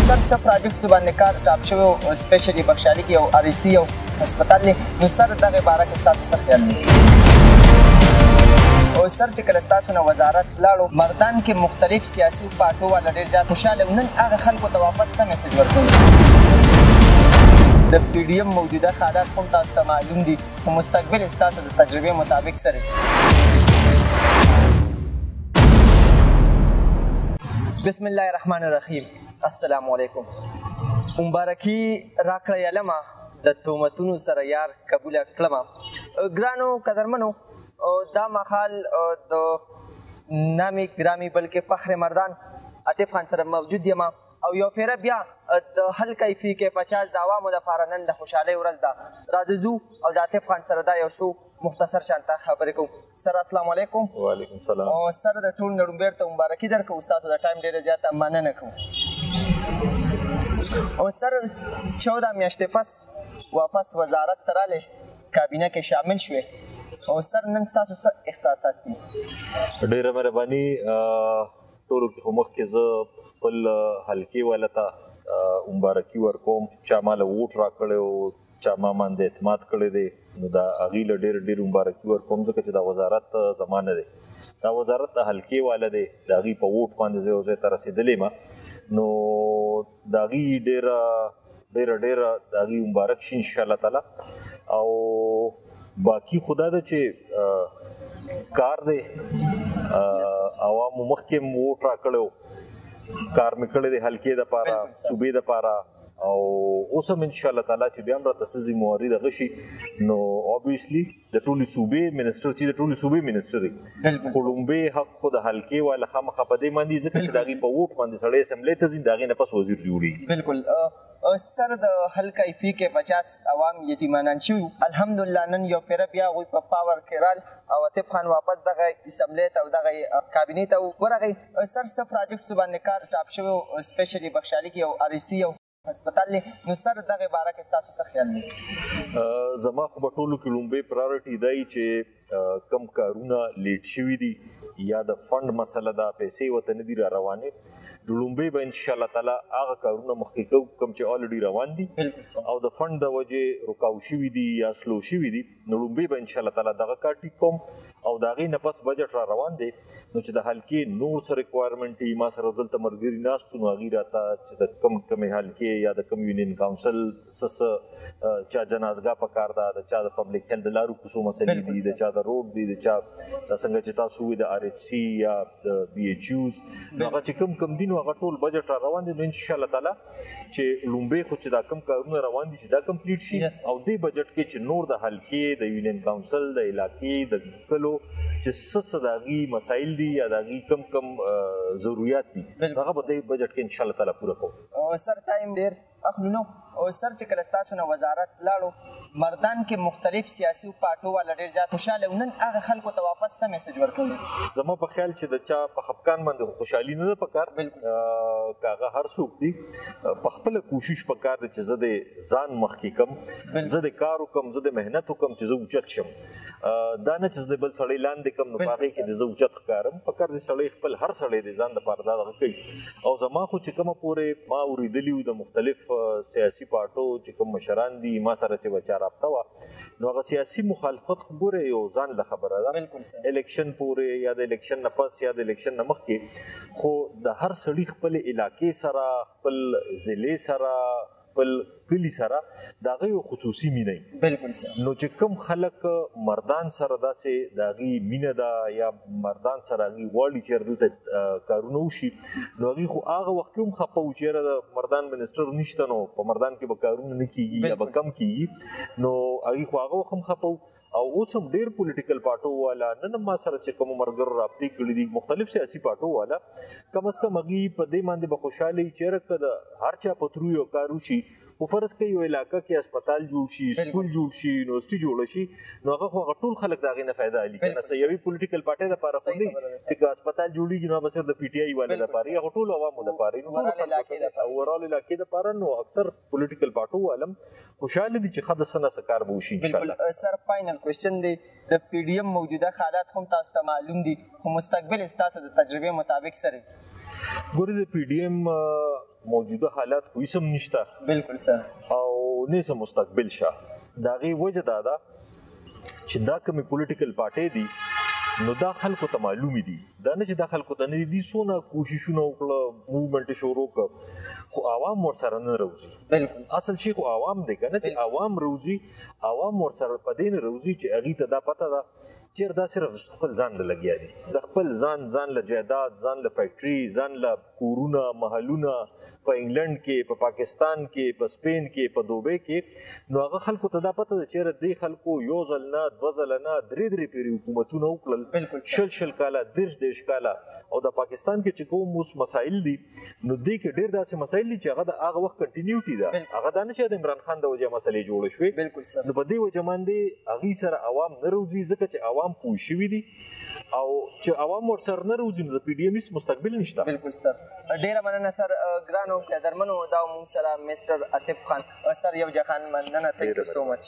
سر څه پراجکټ باندې کار سټاپ شوی او سپیشلي بخشالي کې یو REC یو هسپتال دی نو سر دغه باره کې ستاسو څه خیال دی او سر چې کله ستاسو نه وزارت لاړو مردان کې مختلف سیاسي پارټو والا ډېر زیات خوشحاله نن هغه خلکو ته واپس څه میسج ورکوي د PDM موجوده حالات هم تاسو ته معلوم دي خو مستقبل ستاسو د تجربې مطابق سره بسم الله الرحمن الرحیم السلام علیکم مبارکي راکړه یلمه د تهمتونو سره یار قبوله کړمه ګرانو قدرمنو دا مهال د نامي ګرامي بلکې فخر مردان عاطف خان سره موجود یم او یو فیره بیا د حل کیفي کې 50 د عوامو دپاره نن د خوشحالۍ ورځ ده راځه ځو او د عاطف خان سره دا یو څو مختصر شانته خبرې کوو سر السلام علیکم وعلیکم سلام او سر د ټول نړومبیر ته مبارکي درکوو ستاسو د ټایم ډېره زیاته مننه کوو او سر 14 میاشتې پس واپس وزارت ته راغلې کابینه کې شامل شوې او سر نن ستاسو څه احساسات دي ډېره مهرباني ټولو کې خو مخکې زه خپل حلقې والا ته مبارکي ورکوم چا ماله ووټ راکړی او چا ما باندې اعتماد کړی دی نو د هغې له ډېر مبارکي ورکوم ځکه چې دا وزارت زما نه دی دا وزارت د حلقې والا دی د هغې په ووټ باندې زه یو ځای ته رسېدلی یم نو د هغې ډېره د هغې مبارک شي انشاءالله تعالی او باقي خو دا ده چې کار دی عوامو مخکې مو ووټ راکړی و کار مې کړی دی حلقې دپاره صوبې دپاره او اوس هم انشاءالله تعالی چې بیا هم راته څه ذمواري دغه شي نو اوبویسلي د ټولې صوبې منسټر چې د ټولې صوبې منسټر دی خو لومبی حق خو د حلقې والا خامخا په دې باندې ځکه چې د هغې په ووټ باندې سړی اسمبلۍ ته ځي د هغې نه پس وزیر جوړېږي بالکل سر د حل کیفي کې 50 عوام یتیمانان شوي الحمدلله نن یو پیره بیا هغوی په پاور کې رال او عاطف خان واپس دغه اسمبلۍ ته او دغه کابینې ته ورغی سر څه پراجکټس باندې کار سټاپ شوی او سپیشلي بخشالي کې یو REC یو هسپتال دی نو سر دغه باره کې ستاسو څه خیال دی زما خو په ټولو کې لومبۍ پرایورټي دا وي چې کم کارونه لیټ شوي دي یا د فنډ مسله ده پیسې ورته نه دي را روانې د لومبۍ به انشاءالله تعالی هغه کارونه مخکې کوو کوم چې الریډي روان دي او د فنډ د وجې رکاو شوي دي یا سلو شوي دي نو لومبۍ به انشاءالله تعالی دغه کار ټیک کوم او د هغې نه پس بجټ را روان دی نو چې د حلقې نور څه ریکوایرمنټ وي ما سره دلته ملګري ناست نو هغې راته چې د کمې حلقې یا د کم یونین کاونسل څه چا جنازګاه په کار ده د چا د پبلک هیلث د لارو کوڅو مسلې دي د چا د روډ دي د چا څنګه چې تاسو ووایي د RHC یا د BHUs نو هغه چې کم دي نو هغه ټول بجټ را روان دي نو انشاءالله تعالی چې لومبۍ خو چې دا کم کارونه روان دي چې دا کمپلیټ شي او دې بجټ کې چې نور د حلقې د یونین کاونسل د علاقې د کلو چې څه د هغې مسایل دي یا د هغې کم ضروریات دي هغه به دې بجټ کې انشاءالله تعالی پوره کوو سر ټایم ډېر اخلو نو او سر چې کله ستاسو نه وزارت لاړو مردان کې مختلف سیاسي پارټو والا ډېر زیات خوشحاله نن هغه خلکو ته واپس څه میسج ورکوي زما په خیال چې د چا په خفګان باندې خوشحالي نه ده پکار که هغه هر څوک دي په خپله کوشش پکار دی چې زه د ځان مخکې کم زه د کار وکړم زه د محنت وکړم چې زه اوچت شم دا نه چې زه د بل سړی لاندې کم نو په هغې کې د زه اوچت ښکارم پکار دی سړی خپل هر سړی د ځان دپاره دا دغه کوي او زما خو چې کومه پورې ما اورېدلي وو د مختلف سیاسي پارټو چې کوم مشران دي ما سره چې به چا رابطه وه نو هغه سیاسي مخالفت خو ګورې یو ځان له خبره ده الیکشن پورې یا د الیکشن نه پس یا د الیکشن نه مخکې خو د هر سړي خپل علاقې سره خپل ضلع سره خپل کلي سره د هغه یو خصوصي مینه وي نو چې کوم خلک مردان سره داسې د هغې مینه ده یا مردان سره هغې غواړي چې دلته کارونه وشي نو هغې خو هغه وخت کې هم خفه وو چې یاره د مردان منسټر نشته نو په مردان کې به کارونه نه کېږي یا به کم کېږي نو هغې خو هغه وخت هم خفه وو او اوس هم ډېر پولیټیکل پارټو والا نن هم ما سره چې کومو ملګرو رابطې کړي دي مختلف سیاسي پارټو والا کم از کم هغې په دې باندې به خوشحاله وي چې یاره که د هر چا په ترو یو کار وشي خو فرض کوي یو علاقه کې هسپتال جوړ شي سکول جوړ شي یونیورسټي جوړه شي نو هغه خو هغه ټول خلک د هغې نه فایده اخلي که نه څه یوې پولیټیکل پارټۍ دپاره خو نه چې که هسپتال جوړېږي نو هغه به صرف د PTI والو دپاره یا خو ټولو عوامو دپاره اوورال علاقې دپاره نو اکثر پولیټیکل پارټو والا هم خوشحاله دي چې ښه د څه نه څه کار به وشي انشاءالله سر فاینل کوېسچن دی د پی ډي ایم موجوده حالات هم تاسو ته معلوم دي خو مستقبل ستاسو د تجربې مطابق سره ګورې د پی ډي ایم موجوده حالات خو هیڅ هم نشته بالکل سر او نه څه مستقبل شته د هغې وجه دا ده چې دا کومې پولیټیکل پارټۍ دي نو دا خلکو ته معلومې دي دا نه چې دا خلکو ته نه دي دوی څونه کوششونه وکړه موومنټ یې شروع کړه خو عوام ورسره نه راوځي اصل شی خو عوام دی که نه چې عوام راوځي عوام ورسره په دې نه راوځي چې هغوی ته دا پته ده چېر دا صرف خپل ځان له لګیا دي د خپل ځان له جایداد ځان له فیکټري ځان له کورونه محلونه په انګلند کې په پاکستان کې په سپین کې په دوبۍ کې نو هغه خلکو ته دا پته ده چېرې دې خلکو یو ځل نه دوه ځله نه درې پېرې حکومتونه وکړل شل کاله دېرش کاله او د پاکستان کې چې کوم اوس مسایل دي نو دې کې ډېر داسې مسایل دي چې هغه د هغه وخت کنټینیوټي ده هغه دا نه چې د عمران خان د وجې مسلې جوړې شوې نو په دې وجه باندې هغوی سره عوام نه راوځي ځکه چې عوام پوه شوي دي او چې عوام ورسره نه راوځي نو د پی ډي ایم هېڅ مستقبل نشته بالکل سر ډېره مننه سر ګرانو قدرمنو دا مونږ سره مسټر عاطف خان سر یو جهان مننه تھینک یو سو مچ